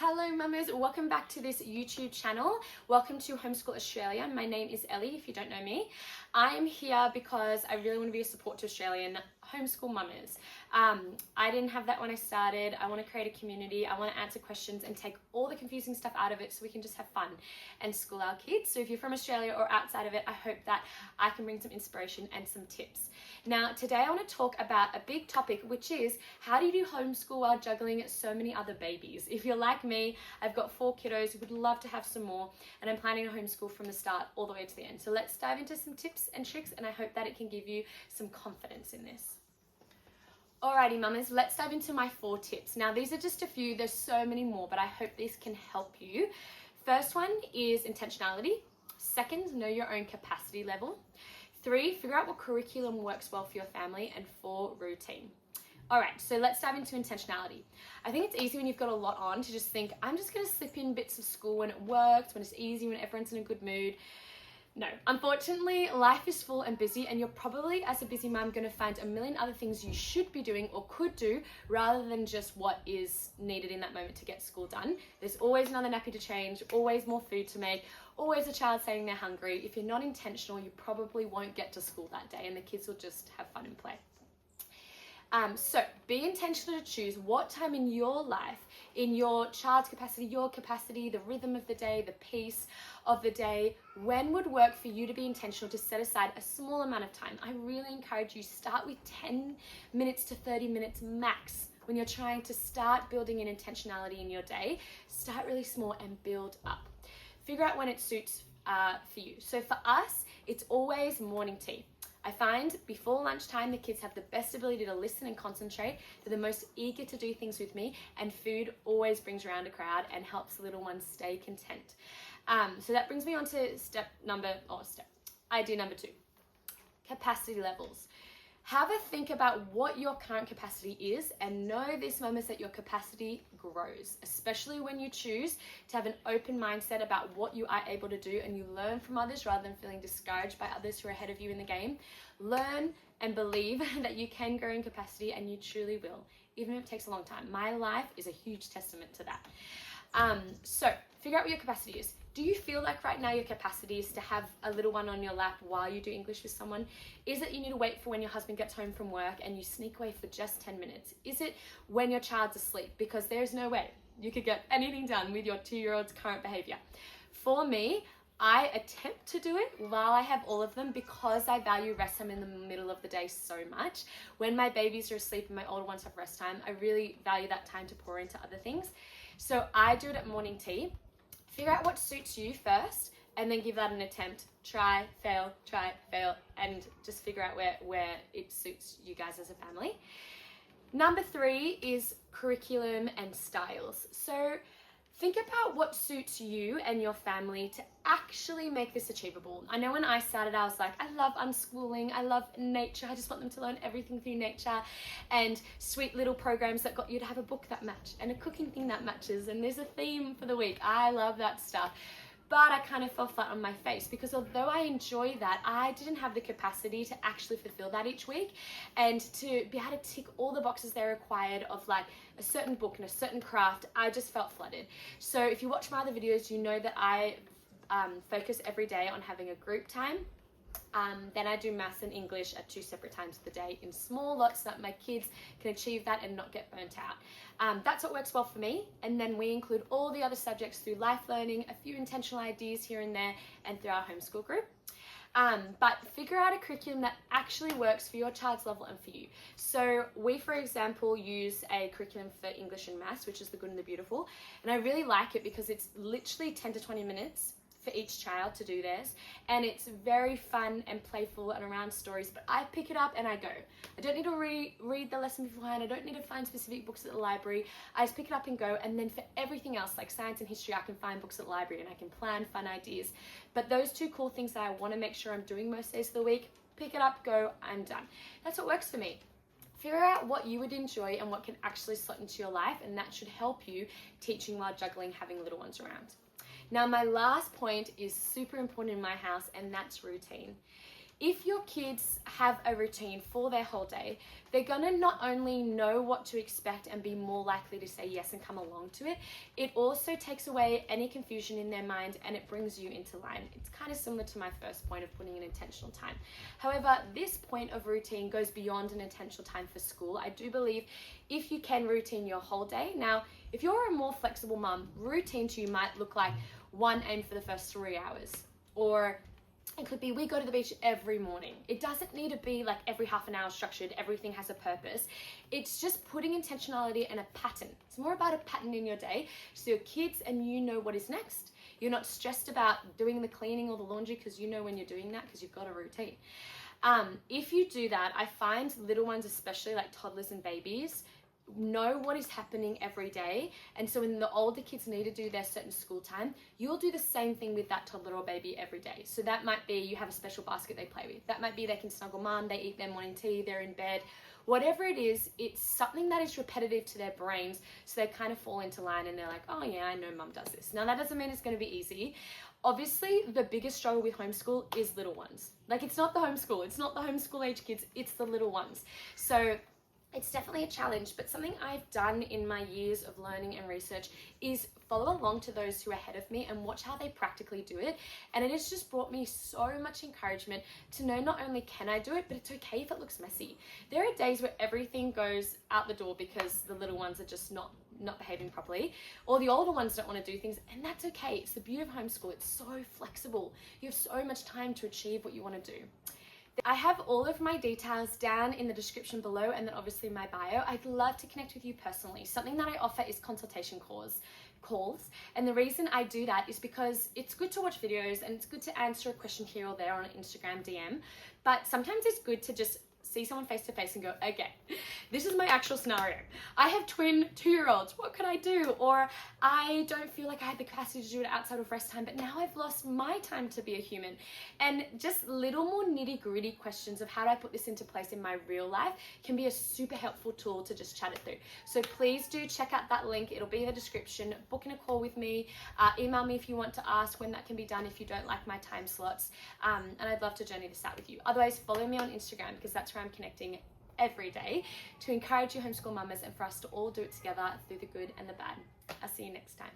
Hello Mummas, welcome back to this YouTube channel. Welcome to Homeschool Australia. My name is Ellie, if you don't know me. I am here because I really want to be a support to Australian homeschool mamas. I didn't have that when I started. I want to create a community. I want to answer questions and take all the confusing stuff out of it so we can just have fun and school our kids. So if you're from Australia or outside of it, I hope that I can bring some inspiration and some tips. Now, today I want to talk about a big topic, which is how do you do homeschool while juggling so many other babies? If you're like me, I've got 4 kiddos, would love to have some more, and I'm planning to homeschool from the start all the way to the end. So let's dive into some tips and tricks, and I hope that it can give you some confidence in this. Alrighty mamas, let's dive into my 4 tips. Now these are just a few, there's so many more, but I hope these can help you. First one is intentionality. Second, know your own capacity level. 3, figure out what curriculum works well for your family. And 4, routine. Alright, so let's dive into intentionality. I think it's easy when you've got a lot on to just think, I'm just going to slip in bits of school when it works, when it's easy, when everyone's in a good mood. No, unfortunately, life is full and busy, and you're probably, as a busy mum, going to find a million other things you should be doing or could do rather than just what is needed in that moment to get school done. There's always another nappy to change, always more food to make, always a child saying they're hungry. If you're not intentional, you probably won't get to school that day and the kids will just have fun and play. So be intentional to choose what time in your life, in your child's capacity, your capacity, the rhythm of the day, the pace of the day, when would work for you to be intentional to set aside a small amount of time. I really encourage you, start with 10 minutes to 30 minutes max. When you're trying to start building in intentionality in your day, start really small and build up. Figure out when it suits for you. So for us, it's always morning tea. I find before lunchtime, the kids have the best ability to listen and concentrate. They're the most eager to do things with me, and food always brings around a crowd and helps the little ones stay content. So that brings me on to idea number 2, capacity levels. Have a think about what your current capacity is, and know this moment that your capacity grows, especially when you choose to have an open mindset about what you are able to do and you learn from others rather than feeling discouraged by others who are ahead of you in the game. Learn and believe that you can grow in capacity, and you truly will, even if it takes a long time. My life is a huge testament to that. So figure out what your capacity is. Do you feel like right now your capacity is to have a little one on your lap while you do English with someone? Is it you need to wait for when your husband gets home from work and you sneak away for just 10 minutes? Is it when your child's asleep? Because there's no way you could get anything done with your 2-year-old's current behavior. For me, I attempt to do it while I have all of them because I value rest time in the middle of the day so much. When my babies are asleep and my older ones have rest time, I really value that time to pour into other things. So I do it at morning tea. Figure out what suits you first and then give that an attempt. Try, fail, and just figure out where it suits you guys as a family. Number 3 is curriculum and styles. So think about what suits you and your family to actually make this achievable. I know when I started, I was like, I love unschooling, I love nature, I just want them to learn everything through nature, and sweet little programs that got you to have a book that match and a cooking thing that matches, and there's a theme for the week. I love that stuff. But I kind of fell flat on my face because although I enjoy that, I didn't have the capacity to actually fulfill that each week and to be able to tick all the boxes they required of like a certain book and a certain craft. I just felt flooded. So if you watch my other videos, you know that I focus every day on having a group time. Then I do maths and English at 2 separate times of the day in small lots so that my kids can achieve that and not get burnt out. That's what works well for me. And then we include all the other subjects through life learning, a few intentional ideas here and there, and through our homeschool group. But figure out a curriculum that actually works for your child's level and for you. So we, for example, use a curriculum for English and maths, which is the Good and the Beautiful. And I really like it because it's literally 10 to 20 minutes for each child to do theirs, and it's very fun and playful and around stories, but I pick it up and I go. I don't need to read the lesson beforehand. I don't need to find specific books at the library. I just pick it up and go, and then for everything else like science and history, I can find books at the library and I can plan fun ideas. But those 2 cool things that I want to make sure I'm doing most days of the week, pick it up, go, I'm done. That's what works for me. Figure out what you would enjoy and what can actually slot into your life, and that should help you teaching while juggling having little ones around. Now, my last point is super important in my house, and that's routine. If your kids have a routine for their whole day, they're gonna not only know what to expect and be more likely to say yes and come along to it, it also takes away any confusion in their mind and it brings you into line. It's kind of similar to my first point of putting an intentional time. However, this point of routine goes beyond an intentional time for school. I do believe if you can routine your whole day. Now, if you're a more flexible mum, routine to you might look like one aim for the first 3 hours, or it could be we go to the beach every morning. It doesn't need to be like every half an hour structured, everything has a purpose. It's just putting intentionality and a pattern. It's more about a pattern in your day so your kids and you know what is next. You're not stressed about doing the cleaning or the laundry because you know when you're doing that because you've got a routine. If you do that, I find little ones, especially like toddlers and babies, know what is happening every day, and so when the older kids need to do their certain school time, you'll do the same thing with that toddler or baby every day. So that might be you have a special basket they play with, that might be they can snuggle mum, they eat their morning tea, they're in bed, whatever it is, it's something that is repetitive to their brains, so they kind of fall into line and they're like, oh yeah, I know mum does this. Now that doesn't mean it's going to be easy. Obviously, the biggest struggle with homeschool is little ones. Like, it's not the homeschool age kids, it's the little ones. So it's definitely a challenge, but something I've done in my years of learning and research is follow along to those who are ahead of me and watch how they practically do it. And it has just brought me so much encouragement to know not only can I do it, but it's okay if it looks messy. There are days where everything goes out the door because the little ones are just not behaving properly, or the older ones don't want to do things, and that's okay. It's the beauty of homeschool. It's so flexible. You have so much time to achieve what you want to do. I have all of my details down in the description below, and then obviously my bio. I'd love to connect with you personally. Something that I offer is consultation calls. And the reason I do that is because it's good to watch videos and it's good to answer a question here or there on an Instagram DM, but sometimes it's good to just see someone face to face and go, okay, this is my actual scenario. I have twin 2-year-olds. What could I do? Or I don't feel like I had the capacity to do it outside of rest time, but now I've lost my time to be a human. And just little more nitty-gritty questions of how do I put this into place in my real life can be a super helpful tool to just chat it through. So please do check out that link. It'll be in the description. Book in a call with me. Email me if you want to ask when that can be done if you don't like my time slots. And I'd love to journey this out with you. Otherwise, follow me on Instagram because that's where I'm connecting every day to encourage you homeschool mamas and for us to all do it together through the good and the bad. I'll see you next time.